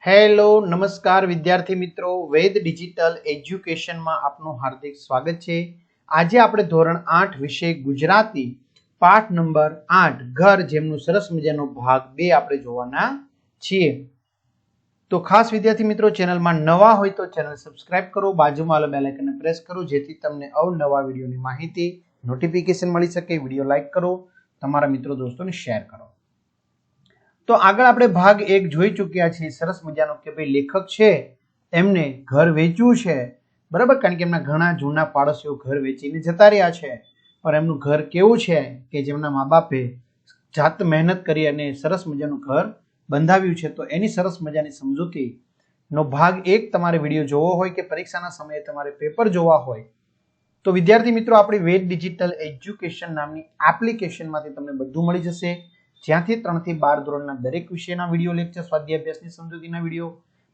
Hello નમસ્કાર વિદ્યાર્થી મિત્રો, વેદ ડિજિટલ એજ્યુકેશનમાં આપનું હાર્દિક સ્વાગત છે। આજે આપણે ધોરણ 8 વિષય ગુજરાતી પાઠ નંબર 8 ઘર જેમનું સરસ મજાનો ભાગ 2 આપણે જોવાના છીએ। તો ખાસ વિદ્યાર્થી મિત્રો, ચેનલમાં નવા હોય તો ચેનલ સબસ્ક્રાઇબ કરો, બાજુમાં આવેલા બેલ આઇકનને પ્રેસ કરો જેથી તમને અવનવા વિડીયોની માહિતી નોટિફિકેશન મળી શકે। વિડીયો લાઈક કરો, તમારા મિત્રો દોસ્તોને શેર કરો। તો આગળ આપણે ભાગ 1 જોઈ ચૂક્યા છીએ। સરસ મજાનો કે ભાઈ લેખક છે એમને ઘર વેચ્યું છે, બરાબર, કારણ કે એમના ઘણા જૂના પાડોશીઓ ઘર વેચીને જતા રહ્યા છે, પણ એમનું ઘર કેવું છે કે જેમના મા બાપે જાત મહેનત કરી અને સરસ મજાનું ઘર બંધાવ્યું છે। તો એની સરસ મજાની સમજૂતીનો ભાગ 1 તમારે વિડીયો જોવો હોય કે પરીક્ષાના સમયે તમારે પેપર જોવા હોય તો વિદ્યાર્થી મિત્રો, આપણી વેદ ડિજિટલ એજ્યુકેશન નામની એપ્લિકેશનમાંથી તમને બધું મળી જશે, જ્યાંથી 3 થી 12 ધોરણના દરેક વિષયના વિડીયો લેક્ચર, સ્વાધ્યાય અભ્યાસની સમજૂતીના વિડીયો,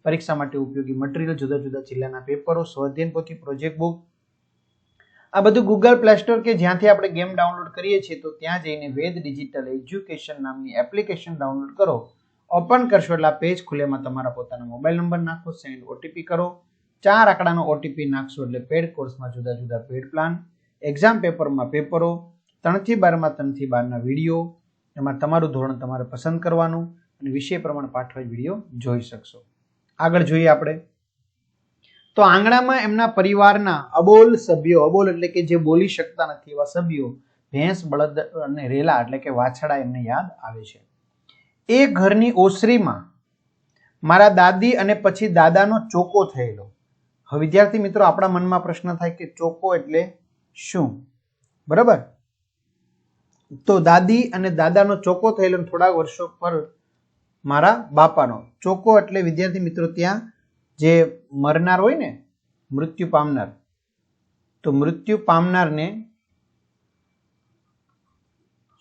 પરીક્ષા માટે ઉપયોગી મટીરીયલ, જુદા જુદા જિલ્લાના પેપરો, સ્વાધ્યાય પોથી, પ્રોજેક્ટ બુક, આ બધું ગૂગલ પ્લે સ્ટોર કે જ્યાંથી આપણે ગેમ ડાઉનલોડ કરીએ છીએ તો ત્યાં જઈને વેદ ડિજિટલ એજ્યુકેશન નામની એપ્લિકેશન ડાઉનલોડ કરો। ઓપન કરશો એટલે આ પેજ ખુલે, એમાં તમારા પોતાના મોબાઈલ નંબર નાખો, સેન્ડ ઓટીપી કરો, 4 આંકડાનો ઓટીપી નાખશો એટલે પેડ કોર્સમાં જુદા જુદા પેડ પ્લાન, એક્ઝામ પેપરમાં પેપરો, 3 થી 12 માં 3 થી 12 ના વિડીયો, એમાં તમારું ધોરણ તમારે પસંદ કરવાનું અને વિષય પ્રમાણે પાઠવાઇઝ વિડીયો જોઈ શકશો। આગળ જોઈએ આપણે તો આંગણામાં એમના પરિવારના અબોલ સભ્યો, અબોલ એટલે કે જે બોલી શકતા નથી એવા સભ્યો, ભેંસ, બળદ અને રેલા એટલે કે વાછડા એમને યાદ આવે છે। એ ઘરની ઓસરીમાં મારા દાદી અને પછી દાદાનો ચોકો થયેલો। હવે વિદ્યાર્થી મિત્રો, આપણા મનમાં પ્રશ્ન થાય કે ચોકો એટલે શું, બરાબર? તો દાદી અને દાદાનો ચોકો થયેલો, થોડા વર્ષો પર મારા બાપાનો ચોકો એટલે વિદ્યાર્થી મિત્રો ત્યાં જે મરનાર હોય ને, મૃત્યુ પામનાર, તો મૃત્યુ પામનારને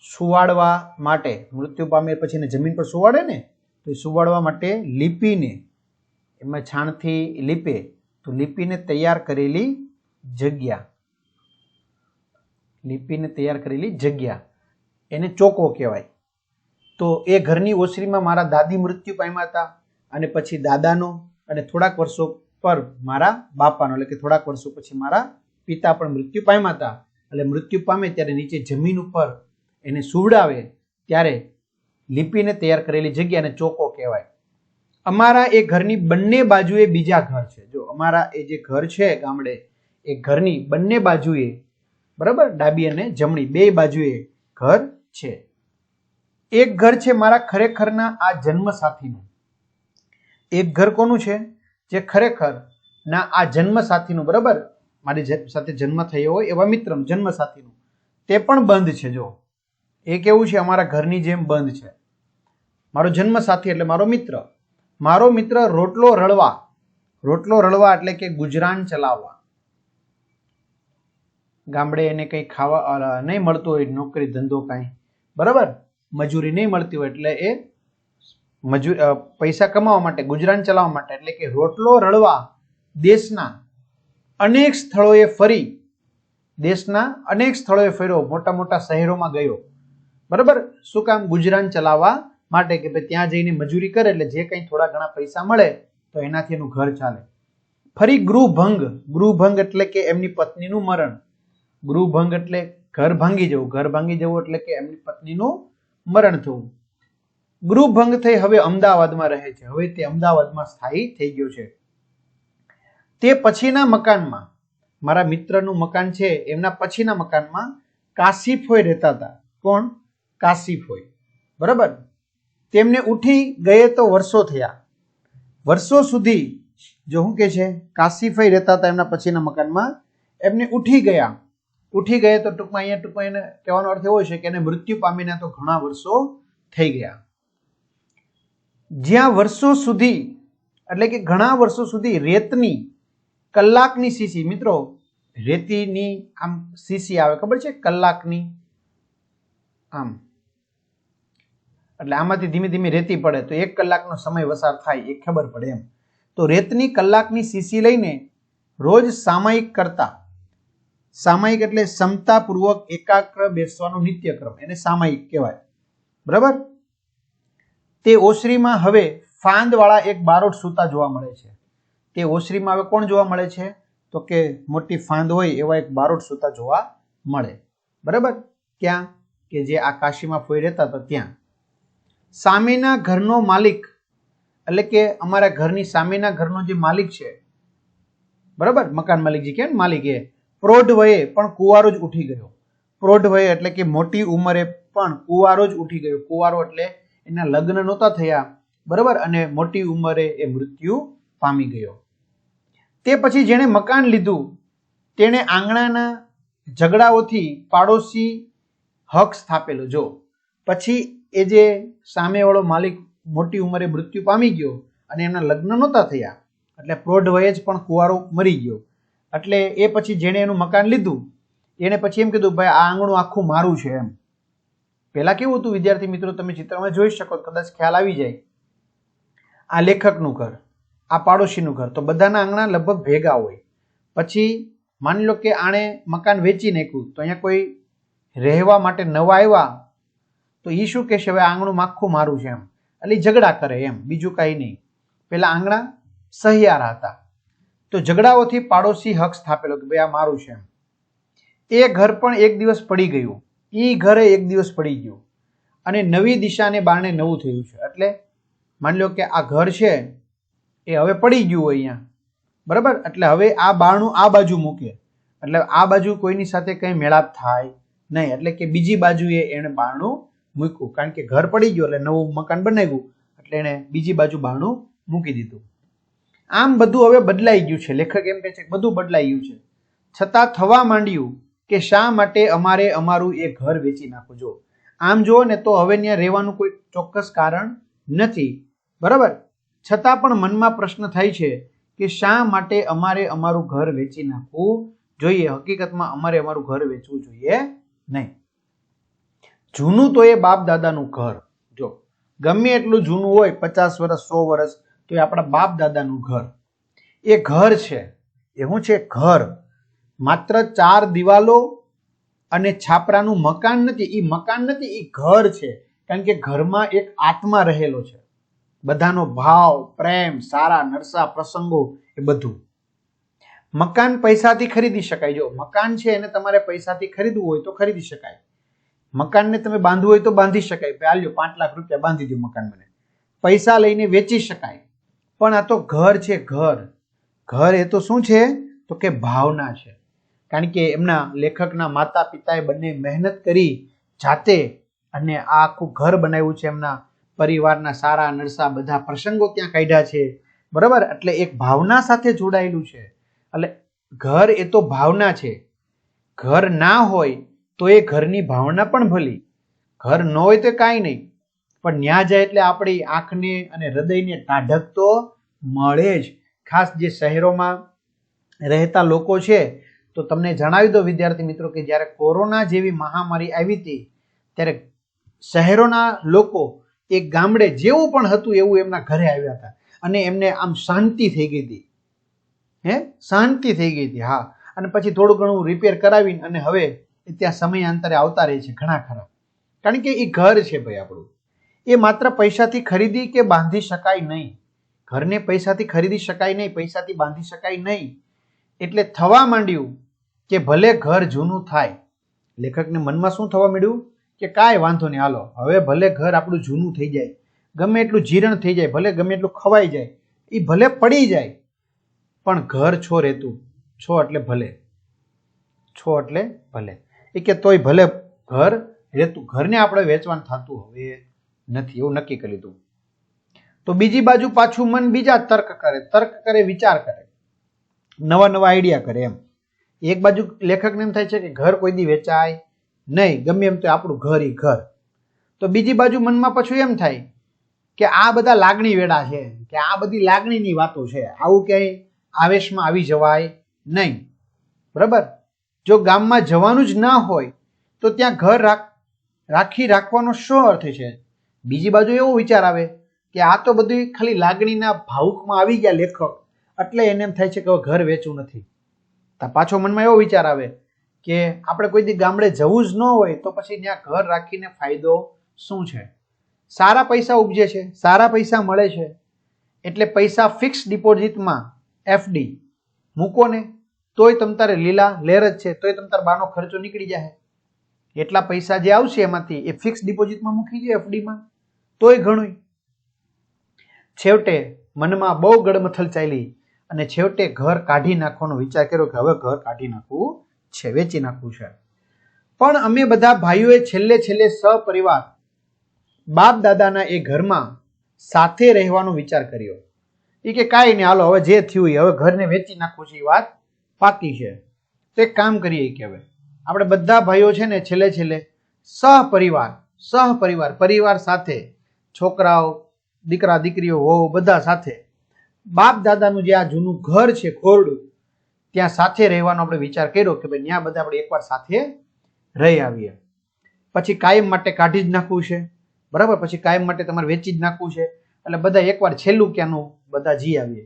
સુવાડવા માટે, મૃત્યુ પામ્યા પછી એને જમીન પર સુવાડે ને, તો એ સુવાડવા માટે લીપીને, એમાં છાણથી લીપે તો લીપીને તૈયાર કરેલી જગ્યા, લીપીને તૈયાર કરેલી જગ્યા એને ચોકો કહેવાય। તો એ ઘરની ઓસરીમાં મારા દાદી મૃત્યુ પામ્યા હતા અને પછી દાદાનો, અને થોડાક વર્ષો પર મારા બાપાનો, એટલે કે થોડાક વર્ષો પછી મારા પિતા પણ મૃત્યુ પામ્યા હતા। એટલે મૃત્યુ પામે ત્યારે નીચે જમીન ઉપર એને સુવડાવે ત્યારે લીપીને તૈયાર કરેલી જગ્યાને ચોકો કહેવાય। અમારા એ ઘરની બંને બાજુએ બીજા ઘર છે। જો અમારા એ જે ઘર છે ગામડે, એ ઘરની બંને બાજુએ, બરાબર, ડાબી અને જમણી બે બાજુએ ઘર છે। એક ઘર છે મારા ખરેખરના આ જન્મ સાથીનું। એક ઘર કોનું છે? જે ખરેખર ના આ જન્મ સાથીનું, બરાબર, મારી સાથે જન્મ થયો હોય એવા મિત્ર, જન્મ સાથીનું, તે પણ બંધ છે। જો એ કેવું છે? અમારા ઘરની જેમ બંધ છે। મારો જન્મ સાથી એટલે મારો મિત્ર, મારો મિત્ર રોટલો રળવા, રોટલો રળવા એટલે કે ગુજરાન ચલાવવા, ગામડે એને કંઈ ખાવા નહીં મળતું હોય, નોકરી ધંધો કાંઈ, બરાબર, મજૂરી નહીં મળતી હોય એટલે એ પૈસા કમાવા માટે, ગુજરાન ચલાવવા માટે એટલે કે રોટલો રળવા દેશના અનેક સ્થળોએ ફરી, દેશના અનેક સ્થળોએ ફર્યો, મોટા મોટા શહેરોમાં ગયો, બરાબર, શું કામ? ગુજરાન ચલાવવા માટે, કે ભાઈ ત્યાં જઈને મજૂરી કરે એટલે જે કંઈ થોડા ઘણા પૈસા મળે તો એનાથી એનું ઘર ચાલે। ફરી ગૃહભંગ, ગૃહભંગ એટલે કે એમની પત્નીનું મરણ, ગૃહભંગ એટલે ઘર ભાંગી જવું, ઘર ભાંગી જવું એટલે કે એમની પત્નીનું મરણ થવું। ગૃહભંગ થઈ હવે અમદાવાદમાં રહે છે, હવે તે અમદાવાદમાં સ્થાયી થઈ ગયો છે। તે પછીના મકાનમાં, મારા મિત્રનું મકાન છે એમના પછીના મકાનમાં કાશીફોય રહેતા હતા। કોણ? કાશીફોય, બરાબર। તેમને ઉઠી ગયે તો વર્ષો થયા, વર્ષો સુધી, જો શું કે છે, કાશીફોય રહેતા હતા એમના પછીના મકાનમાં, એમને ઉઠી ગયા, ઉઠી ગયા તો ટૂંકમાં એને કહેવાનો અર્થ એવો છે કે એને મૃત્યુ પામીને તો ઘણા વર્ષો થઈ ગયા। જ્યાં વર્ષો સુધી એટલે કે ઘણા વર્ષો સુધી રેતની કલાકની સીસી, મિત્રો રેતીની આમ સીસી આવે, ખબર છે? કલાકની આમ, એટલે આમાંથી ધીમે ધીમે રેતી પડે તો 1 કલાકનો સમય વસાર થાય એ ખબર પડે એમ। તો રેતની કલાકની સીસી લઈને રોજ સામાયિક કરતા, સામાયિક એટલે ક્ષમતાપૂર્વક એકાગ્ર બેસવાનો નિત્યક્રમ, એને સામાયિક કહેવાય, બરાબર। તે ઓસરીમાં હવે ફાંદવાળા એક બારોટ સૂતા જોવા મળે છે. તે ઓસરીમાં હવે કોણ જોવા મળે છે? તો કે મોટી ફાંદ હોય એવા એક બારોટ સૂતા જોવા મળે. બરાબર? ક્યાં? કે જે આ કાશીમાં ફોઈ રહેતા હતા ત્યાં. સામેના ઘરનો માલિક, એટલે કે અમારા ઘરની સામેના ઘરનો જે માલિક છે, બરાબર, મકાન માલિક જે કે માલિક, એ પ્રૌઢ વયે પણ કુંવારો જ ઉઠી ગયો. પ્રૌઢ વયે એટલે કે મોટી ઉંમરે પણ કુંવારો જ ઉઠી ગયો. કુંવારો એટલે એના લગ્ન નહોતા થયા, બરાબર, અને મોટી ઉંમરે એ મૃત્યુ પામી ગયો. તે પછી જેણે મકાન લીધું તેણે આંગણાના ઝઘડાઓથી પાડોશી હક સ્થાપેલો. જો પછી એ જે સામેવાળો માલિક મોટી ઉંમરે મૃત્યુ પામી ગયો અને એના લગ્ન નહોતા થયા, એટલે પ્રૌઢ વયે જ પણ કુંવારો મરી ગયો. એટલે એ પછી જેણે એનું મકાન લીધું એને પછી એમ કીધું, ભાઈ આ આંગણું આખું મારું છે એમ. પહેલા કેવું હતું વિદ્યાર્થી મિત્રો, તમે ચિત્રમાં જોઈ શકો, કદાચ ખ્યાલ આવી જાય. આ લેખકનું ઘર, આ પાડોશીનું ઘર, તો બધાના આંગણા લગભગ ભેગા હોય. પછી માની લો કે આણે મકાન વેચી નાખ્યું, તો અહીંયા કોઈ રહેવા માટે નવા આવ્યા, તો એ શું કહેશે, હવે આંગણું આખું મારું છે એમ. એટલે ઝઘડા કરે એમ, બીજું કાંઈ નહીં. પેલા આંગણા સહિયારા હતા, તો ઝઘડાઓથી પાડોશી હક સ્થાપેલો કે ભાઈ આ મારું છે એમ. એ ઘર પણ એક દિવસ પડી ગયું. એ ઘરે એક દિવસ પડી ગયું અને નવી દિશાને બારણે નવું થયું છે. એટલે માની લો કે આ ઘર છે એ હવે પડી ગયું હોય અહીંયા, બરાબર. એટલે હવે આ બારણું આ બાજુ મૂકે, એટલે આ બાજુ કોઈની સાથે કંઈ મેળાપ થાય નહીં. એટલે કે બીજી બાજુએ એણે બારણું મૂક્યું, કારણ કે ઘર પડી ગયું એટલે નવું મકાન બનાવ્યું, એટલે એણે બીજી બાજુ બારણું મૂકી દીધું. આમ બધું હવે બદલાઈ ગયું છે. લેખક એમ કહે છે કે બધું બદલાઈ ગયું છે, છતાં થવા માંડ્યું કે શા માટે અમારે અમારું એ ઘર વેચી નાખવું. જો આમ જુઓ ને તો હવે ત્યાં રહેવાનું કોઈ ચોક્કસ કારણ નથી, બરાબર. છતાં પણ મનમાં પ્રશ્ન થાય છે કે શા માટે અમારે અમારું ઘર વેચી નાખવું જોઈએ. હકીકતમાં અમારે અમારું ઘર વેચવું જોઈએ નહીં. જૂનું તો એ બાપ દાદાનું ઘર, જો ગમે એટલું જૂનું હોય, 50 વર્ષ 100 વર્ષ, તો એ આપણા બાપ દાદાનું ઘર. એ ઘર છે, એ શું છે? ઘર. માત્ર 4 દિવાલો અને છાપરાનું મકાન નથી. એ મકાન નથી, એ ઘર છે. કારણ કે ઘરમાં એક આત્મા રહેલો છે. બધાનો ભાવ, પ્રેમ, સારા નરસા પ્રસંગો, એ બધું. મકાન પૈસાથી ખરીદી શકાય. જો મકાન છે એને તમારે પૈસાથી ખરીદવું હોય તો ખરીદી શકાય. મકાનને તમે બાંધવું હોય તો બાંધી શકાય. ચાલ્યો 5 લાખ રૂપિયા બાંધી દો મકાન, મને પૈસા લઈને વેચી શકાય. પણ આ તો ઘર છે, ઘર. ઘર એ તો શું છે? તો કે ભાવના છે. કારણ કે એમના લેખકના માતા પિતાએ બંને મહેનત કરી જાતે અને આ આખું ઘર બનાવ્યું છે. એમના પરિવારના સારા નરસા બધા પ્રસંગો ત્યાં કાઢ્યા છે, બરાબર. એટલે એક ભાવના સાથે જોડાયેલું છે. એટલે ઘર એ તો ભાવના છે. ઘર ના હોય તો એ ઘરની ભાવના પણ ભલી. ઘર ન હોય તો કાંઈ નહીં, પણ ન્યા જાય એટલે આપણી આંખને અને હૃદયને ટાઢક તો મળે જ. ખાસ જે શહેરોમાં રહેતા લોકો છે, તો તમને જણાવી દો વિદ્યાર્થી મિત્રો કે જ્યારે કોરોના જેવી મહામારી આવી હતી ત્યારે શહેરોના લોકો એક ગામડે જેવું પણ હતું એવું એમના ઘરે આવ્યા હતા અને એમને આમ શાંતિ થઈ ગઈ હતી. શાંતિ થઈ ગઈ હતી. હા. અને પછી થોડું ઘણું રિપેર કરાવીને અને હવે ત્યાં સમયાંતરે આવતા રહે છે ઘણા ખરા. કારણ કે એ ઘર છે ભાઈ આપણું. એ માત્ર પૈસાથી ખરીદી કે બાંધી શકાય નહીં. ઘરને પૈસાથી ખરીદી શકાય નહીં, પૈસાથી બાંધી શકાય નહીં. એટલે થવા માંડ્યું કે ભલે ઘર જૂનું થાય. લેખકને મનમાં શું થવા માંડ્યું કે કાંઈ વાંધો નહીં, હાલો હવે ભલે ઘર આપણું જૂનું થઈ જાય, ગમે એટલું જીર્ણ થઈ જાય, ભલે ગમે એટલું ખવાઈ જાય, એ ભલે પડી જાય, પણ ઘર છો રહેતું. છો એટલે ભલે, છો એટલે ભલે. એ કે તોય ભલે ઘર રહેતું. ઘરને આપણે વેચવાનું થતું હવે નથી, એવું નક્કી કરી લીધું. તો બીજી બાજુ પાછું મન બીજા તર્ક કરે, વિચાર કરે, નવા નવા આઈડિયા કરે એમ. એક બાજુ લેખકને એમ થાય છે કે ઘર કોઈ દી વેચાય નહીં, ગમે એમ તો આપણું ઘર ઈ ઘર. તો બીજી બાજુ મનમાં પાછું એમ થાય કે આ બધા લાગણી વેડા છે, કે આ બધી લાગણીની વાતો છે, આવું ક્યાંય આવેશમાં આવી જવાય નહીં, બરાબર. જો ગામમાં જવાનું જ ના હોય તો ત્યાં ઘર રાખવાનો શું અર્થ છે? બીજી બાજુ એવો વિચાર આવે કે આ તો બધું ખાલી લાગણીના ભાવુકમાં આવી ગયા લેખક, એટલે એને એમ થાય છે કે ઘર વેચવું નથી. પાછો મનમાં એવો વિચાર આવે કે આપણે કોઈ દી ગામડે જવું જ ન હોય તો પછી ત્યાં ઘર રાખીને ફાયદો શું છે? સારા પૈસા ઉપજે છે, સારા પૈસા મળે છે, એટલે પૈસા ફિક્સ ડિપોઝિટમાં એફડી મૂકો ને તોય તમ તારે લીલા લેર જ છે, તોય તમ તાર બાનો ખર્ચો નીકળી જાય. એટલા પૈસા જે આવશે એમાંથી એ ફિક્સ ડિપોઝિટમાં મૂકી દે એફડીમાં, તોય ઘણું. છેવટે મનમાં બહુ ગડમથલ ચાલી અને છેવટે ઘર કાઢી નાખવાનો વિચાર કર્યો કે હવે ઘર કાઢી નાખવું છે, વેચી નાખવું છે. પણ અમે બધા ભાઈઓએ છેલ્લે સહપરિવાર બાપ દાદાના એ ઘરમાં સાથે રહેવાનો વિચાર કર્યો. એ કે કાંઈ નહીં, હાલો હવે જે થયું હવે ઘરને વેચી નાખવું છે, એ વાત પાકી છે. તો એક કામ કરીએ કે હવે આપણે બધા ભાઈઓ છે ને છેલ્લે સહપરિવાર પરિવાર સાથે, છોકરાઓ, દીકરા દીકરીઓ, વહુ, બધા સાથે બાપ દાદાનું જે આ જૂનું ઘર છે ખોરડું, ત્યાં સાથે રહેવાનો આપણે વિચાર કર્યો કે ભાઈ ત્યાં બધા આપણે એકવાર સાથે રહી આવીએ. પછી કાયમ માટે કાઢી જ નાખવું છે, બરાબર, પછી કાયમ માટે તમારે વેચી જ નાખવું છે, એટલે બધા એકવાર છેલ્લું ક્યાંનું બધા જી આવીએ.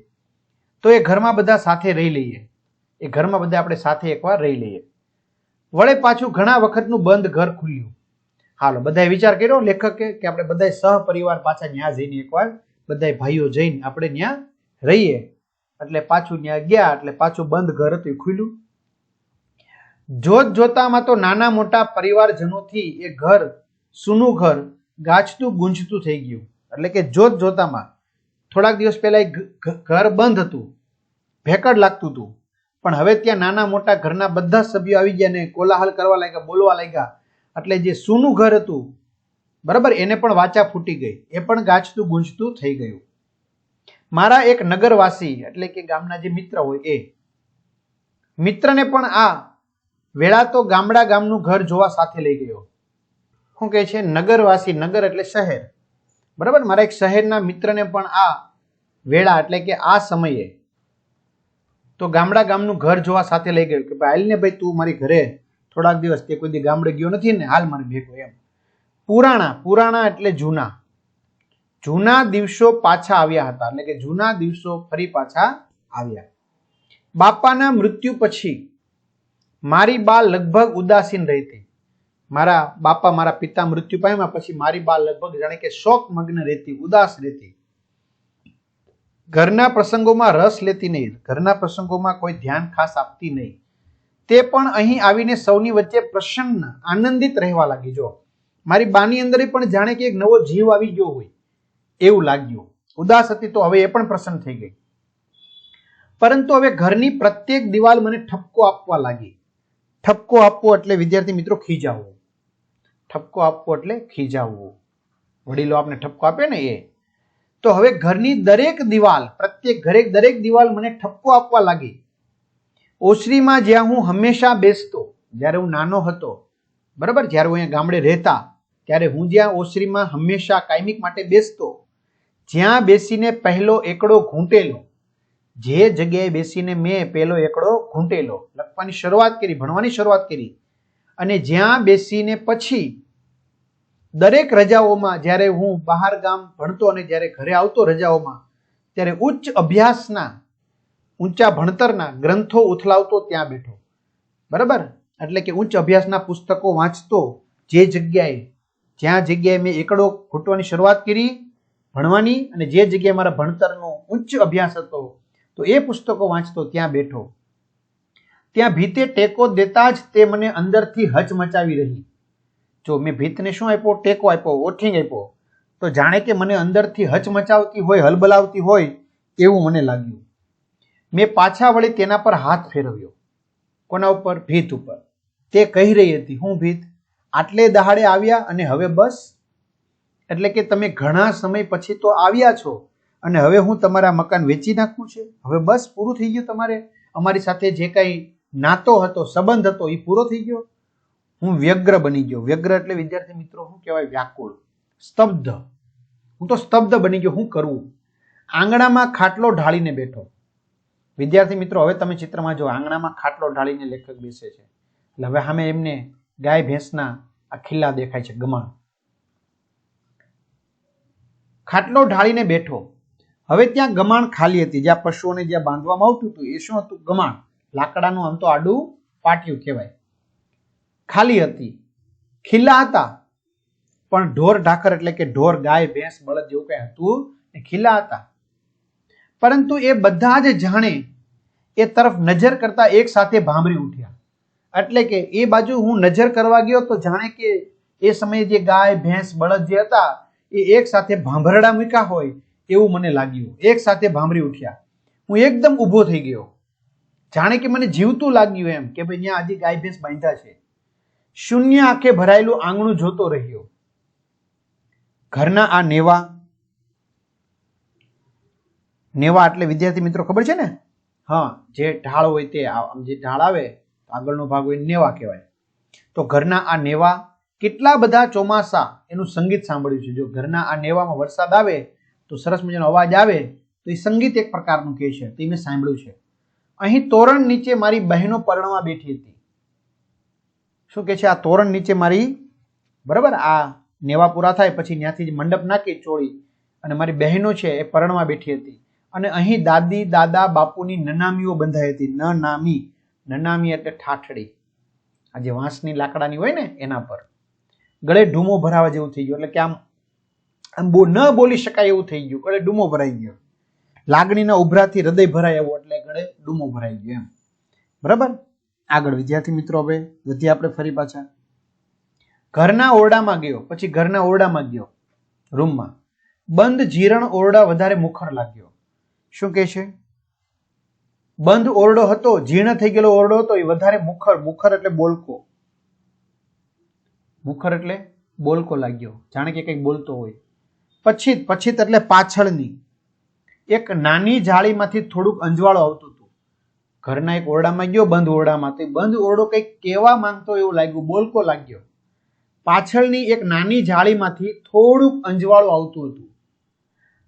તો એ ઘરમાં બધા સાથે રહી લઈએ, એ ઘરમાં બધા આપણે સાથે એકવાર રહી લઈએ. વળે પાછું ઘણા વખતનું બંધ ઘર ખુલ્યું. હાલો બધાએ વિચાર કર્યો લેખકે કે આપણે બધા સહપરિવાર પાછા ત્યાં જઈને એકવાર બધા ભાઈઓ જઈને આપણે ત્યાં રહીએ. એટલે પાછું ત્યાં ગયા એટલે પાછું બંધ ઘર હતું એ ખુલ્યું. જોતામાં તો નાના મોટા પરિવારજનોથી એ ઘર, સૂનું ઘર ગાજતું ગુંજતું થઈ ગયું. એટલે કે જોતામાં થોડાક દિવસ પહેલા ઘર બંધ હતું, ભેકડ લાગતું હતું, પણ હવે ત્યાં નાના મોટા ઘરના બધા સભ્યો આવી ગયા ને કોલાહલ કરવા લાગ્યા, બોલવા લાગ્યા. એટલે જે સૂનું ઘર હતું, બરાબર, એને પણ વાચા ફૂટી ગઈ, એ પણ ગાજતું ગુંજતું થઈ ગયું. મારા એક નગરવાસી એટલે કે ગામના જે મિત્ર હોય એ મિત્રને પણ આ વેળા તો ગામનું ઘર જોવા સાથે લઈ ગયો. શું કહે છે? નગરવાસી, નગર એટલે શહેર, બરાબર. મારા એક શહેરના મિત્રને પણ આ વેળા એટલે કે આ સમયે તો ગામનું ઘર જોવા સાથે લઈ ગયું કે ભાઈ હાલ ને ભાઈ તું મારી ઘરે થોડાક દિવસ, તે કોઈ દી ગામડે ગયો નથી ને, હાલ મારે ભેગો એમ. પુરાણા એટલે જૂના દિવસો પાછા આવ્યા હતા, એટલે કે જૂના દિવસો ફરી પાછા આવ્યા. બાપાના મૃત્યુ પછી મારી બા લગભગ ઉદાસીન રહેતી. મારા બાપા, મારા પિતા મૃત્યુ પામ્યા પછી મારી બા લગભગ જાણે કે શોક મગ્ન રહેતી, ઉદાસ રહેતી. ઘરના પ્રસંગોમાં રસ લેતી નહીં, ઘરના પ્રસંગોમાં કોઈ ધ્યાન ખાસ આપતી નહીં. તે પણ અહીં આવીને સૌની વચ્ચે પ્રસન્ન, આનંદિત રહેવા લાગી. જો મારી બાની અંદર પણ જાણે કે એક નવો જીવ આવી ગયો હોય એવું લાગ્યું. ઉદાસ હતી તો હવે એ પણ પ્રસન્ન થઈ ગઈ. પરંતુ હવે ઘરની પ્રત્યેક દિવાલ મને ઠપકો આપવા લાગી. ઠપકો આપવો એટલે વિદ્યાર્થી મિત્રો ખીજાવવું. ઠપકો આપવો એટલે ખીજાવવું. વડીલો આપણે ઠપકો આપે ને એ. તો હવે ઘરની દરેક દિવાલ, દરેક દિવાલ મને ઠપકો આપવા લાગી. ઓસરીમાં જ્યાં હું હંમેશા બેસતો, જ્યારે હું નાનો હતો, બરાબર, જ્યારે હું અહીંયા ગામડે રહેતા, ત્યારે હું જ્યાં ઓસરીમાં હંમેશા કાયમિક માટે બેસતો, જ્યાં બેસીને પહેલો એકડો ઘૂંટેલો, જે જગ્યાએ બેસીને મેં પહેલો એકડો ઘૂંટેલો, લખવાની શરૂઆત કરી, ભણવાની શરૂઆત કરી, અને જ્યાં બેસીને પછી દરેક રજાઓમાં, જ્યારે હું બહાર ગામ ભણતો અને જ્યારે ઘરે આવતો રજાઓમાં, ત્યારે ઉચ્ચ અભ્યાસના, ઊંચા ભણતરના ગ્રંથો ઉથલાવતો ત્યાં બેઠો, બરાબર. એટલે કે ઉચ્ચ અભ્યાસના પુસ્તકો વાંચતો, જ્યાં જગ્યાએ મેં એકડો ઘૂંટવાની શરૂઆત કરી ભણવાની, અને જે જગ્યાએ મારા ભણતરનો ઉચ્ચ અભ્યાસ હતો તો એ પુસ્તકો વાંચતો ત્યાં બેઠો. ત્યાં ભીતે ટેકો દેતા જ તે મને અંદરથી હચમચાવી રહી. જો મેં ભીતને શું આપ્યો? ટેકો આપ્યો, વોટિંગ આપ્યો, તો જાણે કે મને અંદરથી હચમચાવતી હોય, હલબલાવતી હોય એવું મને લાગ્યું. મેં પાછા વળી તેના પર હાથ ફેરવ્યો. કોના ઉપર? ભીત ઉપર. તે કહી રહી હતી, હું ભીત, આટલે દહાડે આવ્યા અને હવે બસ? એટલે કે તમે ઘણા સમય પછી તો આવ્યા છો અને હવે હું તમારા મકાન વેચી નાખવું છે? હવે બસ પૂરું થઈ ગયું? તમારે અમારી સાથે જે કંઈ નાતો હતો, સંબંધ હતો એ પૂરો થઈ ગયો? હું વ્યગ્ર બની ગયો. વ્યગ્ર એટલે વિદ્યાર્થી મિત્રો શું કહેવાય? વ્યાકુળ, સ્તબ્ધ. હું તો સ્તબ્ધ બની ગયો. હું કરવું? આંગણામાં ખાટલો ઢાળીને બેઠો. વિદ્યાર્થી મિત્રો હવે તમે ચિત્રમાં જો, આંગણામાં ખાટલો ઢાળીને લેખક બેસે છે. એટલે હવે સામે એમને ગાય ભેંસના આ ખીલ્લા દેખાય છે, ગમાણ. ખાટલો ઢાળીને બેઠો. હવે ત્યાં ગમાણ ખાલી હતી. જ્યાં પશુઓને જ્યાં બાંધવામાં આવતું હતું એ શું હતું? ગમાણ. લાકડાનું આમ તો આડું પાટિયું કહેવાય. ખાલી હતી. ખીલ્લા હતા પણ ઢોર ઢાકર એટલે કે ઢોર, ગાય, ભેંસ, બળદ જેવું કઈ હતું ને, ખીલ્લા હતા. પરંતુ એ બધા જ જાણે એ તરફ નજર કરતા એક સાથે ભાંભરી ઉઠ્યા. એટલે કે એ બાજુ હું નજર કરવા ગયો તો જાણે કે એ સમયે જે ગાય ભેંસ બળદ જે હતા એ એક સાથે ભાંભરડા મૂક્યા હોય એવું મને લાગ્યું. એક સાથે ભાંભરી ઉઠ્યા. હું એકદમ ઊભો થઈ ગયો, જાણે કે મને જીવતું લાગ્યું એમ કે ભાઈ અહીંયા આજે ગાય ભેંસ બાંધ્યા છે. શૂન્ય આંખે ભરાયેલું આંગણું જોતો રહ્યો. ઘરના આ નેવા, નેવા એટલે વિદ્યાર્થી મિત્રો ખબર છે ને? હા, જે ઢાળ હોય તે, જે ઢાળ આવે આગળનો ભાગ હોય નેવા કહેવાય. તો ઘરના આ નેવા કેટલા બધા ચોમાસા એનું સંગીત સાંભળ્યું છે. જો ઘરના આ નેવામાં વરસાદ આવે તો સરસ મજાનો અવાજ આવે તો એ સંગીત એક પ્રકારનું કહે છે, તે મેં સાંભળ્યું છે. અહીં તોરણ નીચે મારી બહેનો પરણવા બેઠી હતી. શું કે છે? આ તોરણ નીચે મારી, બરાબર, આ નેવા પૂરા થાય પછી ત્યાંથી મંડપ નાખી ચોળી અને મારી બહેનો છે એ પરણવા બેઠી હતી. અને અહીં દાદી દાદા બાપુની નનામીઓ બંધાઈ હતી. નનામી એટલે ઠાઠડી, આ જે વાંસની લાકડાની હોય ને એના પર. ગળે ઢૂમો ભરાવા જેવું થઈ ગયું, એટલે કે આમ ન બોલી શકાય એવું થઈ ગયું. ગળે ડૂમો ભરાઈ ગયો, લાગણીના ઉભરાથી હૃદય ભરાય એવું, એટલે ગળે ડૂમો ભરાઈ ગયો એમ. બરાબર. આગળ વિદ્યાર્થી મિત્રો હવે વધીએ આપણે ફરી પાછા. ઘરના ઓરડામાં ગયો, પછી ઘરના ઓરડામાં ગયો, રૂમમાં. બંધ જીરણ ઓરડા વધારે મુખર લાગ્યો. શું કે છે? બંધ ઓરડો હતો, જીર્ણ થઈ ગયેલો ઓરડો હતો એ વધારે મુખર, મુખર એટલે બોલકો, મુખર એટલે બોલકો લાગ્યો, જાણે કે કંઈક બોલતો હોય. પછીત, પછીત એટલે પાછળની એક નાની જાળીમાંથી થોડુંક અંજવાળું આવતું હતું. ઘરના એક ઓરડામાં ગયો, બંધ ઓરડામાં, તો બંધ ઓરડો કંઈક કહેવા માંગતો એવું લાગ્યું, બોલકો લાગ્યો. પાછળની એક નાની જાળીમાંથી થોડુંક અંજવાળું આવતું હતું.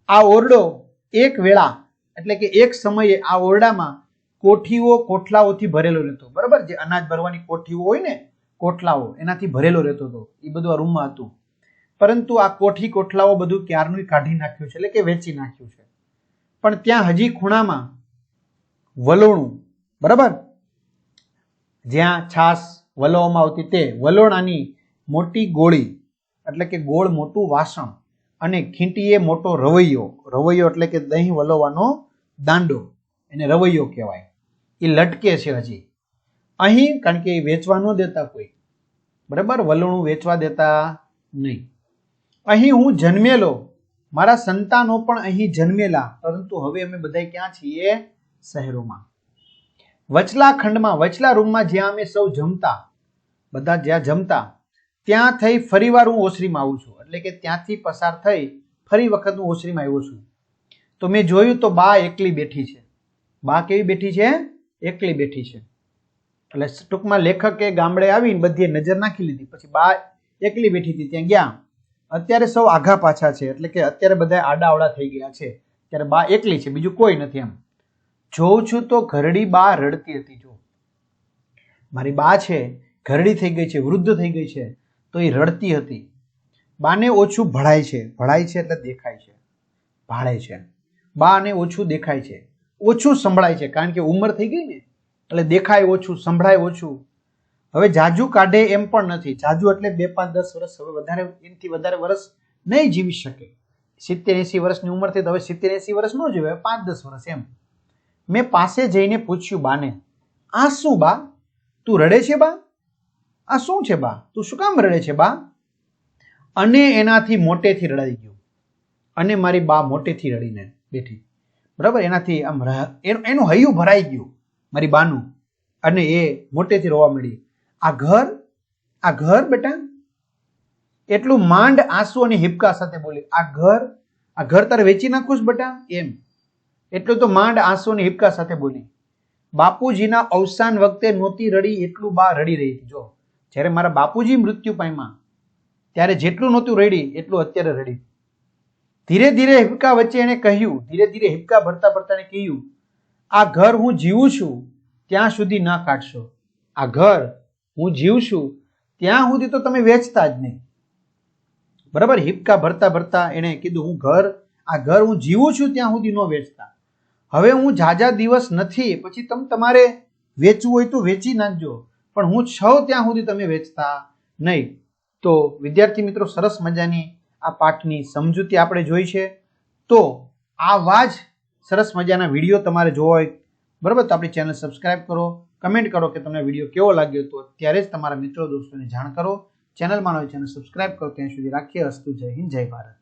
આ ઓરડો એક વેળા એટલે કે એક સમયે આ ઓરડામાં કોઠીઓ કોઠલાઓથી ભરેલો રહેતો. બરાબર, જે અનાજ ભરવાની કોઠીઓ હોય ને, કોઠલાઓ, એનાથી ભરેલો રહેતો હતો. એ બધું આ રૂમમાં હતું. પરંતુ આ કોઠી કોઠલાઓ બધું ક્યારનું કાઢી નાખ્યું છે, એટલે કે વેચી નાખ્યું છે. પણ ત્યાં હજી ખૂણામાં વલોણું, બરાબર, જ્યાં છાસ વલોવામાં આવતી તે વલોણાની મોટી ગોળી એટલે કે ગોળ મોટું વાસણ અને ખીંટીએ મોટો રવૈયો, રવૈયો એટલે કે દહીં વલોવાનો દાંડો, એને રવૈયો કહેવાય. એ લટકે છે હજી અહીં, કારણ કે એ વેચવા ન દેતા કોઈ, બરાબર, વલોણું વેચવા દેતા નહીં. અહીં હું જન્મેલો, મારા સંતાનો પણ અહીં જન્મેલા, પરંતુ હવે અમે બધા ક્યાં છીએ? શહેરોમાં. વચલા ખંડમાં, વચલા રૂમમાં જ્યાં અમે સૌ જમતા, બધા જ્યાં જમતા, ત્યાં થઈ ફરીવાર હું ઓસરીમાં આવું છું. એટલે કે ત્યાંથી પસાર થઈ ફરી વખત હું ઓસરીમાં આવ્યો છું. તો મેં જોયું તો બા એકલી બેઠી છે. બા કેવી બેઠી છે? એકલી બેઠી છે. એટલે ટૂંકમાં લેખકે ગામડે આવીને બધી નજર નાખી લીધી, પછી બા એકલી બેઠી હતી, ત્યાં ગયા. અત્યારે સૌ આઘા પાછા છે, એટલે કે અત્યારે બધા આડાઅવળા થઈ ગયા છે, ત્યારે બા એકલી છે, બીજું કોઈ નથી. એમ જોઉં છું તો ઘરડી બા રડતી હતી. જો મારી બા છે, ઘરડી થઈ ગઈ છે, વૃદ્ધ થઈ ગઈ છે, તો એ રડતી હતી. બાને ઓછું ભળાય છે, ભળાય છે એટલે દેખાય છે, ભાળે છે. બાને ઓછું દેખાય છે, ઓછું સંભળાય છે, કારણ કે ઉંમર થઈ ગઈ ને, એટલે દેખાય ઓછું, સંભળાય ઓછું. હવે જાજુ કાઢે એમ પણ નથી. જાજુ એટલે 2, 5, 10 વર્ષ, હવે વધારે, એનાથી વધારે વર્ષ નહીં જીવી શકે. 70-80 વર્ષની ઉંમર થઈ તો હવે 70-80 વર્ષ ન જીવે, 5-10 વર્ષ એમ. મેં પાસે જઈને પૂછ્યું બાને, આ શું બા? તું રડે છે બા? આ શું છે બા? તું શું કામ રડે છે બા? અને એનાથી મોટેથી રડાઈ ગયું. અને મારી બા મોટેથી રડીને બેઠી, બરાબર, એનાથી આમ એનું હૈયું ભરાઈ ગયું મારી બાનું, અને એ મોટેથી રોવા મળી. આ ઘર બેટા, એટલું માંડ આંસુ અને હિપકા સાથે બોલી, આ ઘર તારે વેચી નાખું છે બેટા? એમ એટલું તો માંડ આંસુ અને હિપકા સાથે બોલી. બાપુજીના અવસાન વખતે નહોતી રડી એટલું બા રડી રહી હતી. જો જ્યારે મારા બાપુજી મૃત્યુ પામ્યા ત્યારે જેટલું નહોતું રડી એટલું અત્યારે રડી. ધીરે ધીરે હિપકા વચ્ચે એને કહ્યું, ધીરે ધીરે હિપકા ભરતા ભરતા એને કહ્યું, આ ઘર હું જીવું છું ત્યાં સુધી ના કાઢશો. આ ઘર હું જીવું છું ત્યાં સુધી તો તમે વેચતા જ નહીં. બરાબર, હિપકા ભરતા ભરતા એને કીધું, આ ઘર હું જીવું છું ત્યાં સુધી ન વેચતા. હવે હું જાજા દિવસ નથી, પછી તમારે વેચવું હોય તો વેચી નાખજો, પણ હું છું ત્યાં સુધી તમે વેચતા નહીં. તો વિદ્યાર્થી મિત્રો, સરસ મજાની આ પાઠની સમજૂતી આપણે જોઈ છે. તો આવા જ સરસ મજાના વિડીયો તમારે જોવા હોય બરાબર તો આપણી ચેનલ સબસ્ક્રાઇબ કરો, કમેન્ટ કરો કે તમને વિડીયો કેવો લાગ્યો તો ત્યારે જ તમારા મિત્રો દોસ્તોને જાણ કરો. ચેનલમાં નવી ચેનલ સબસ્ક્રાઇબ કરો. ત્યાં સુધી રાખીએ. અસ્તુ. જય હિન્દ, જય ભારત.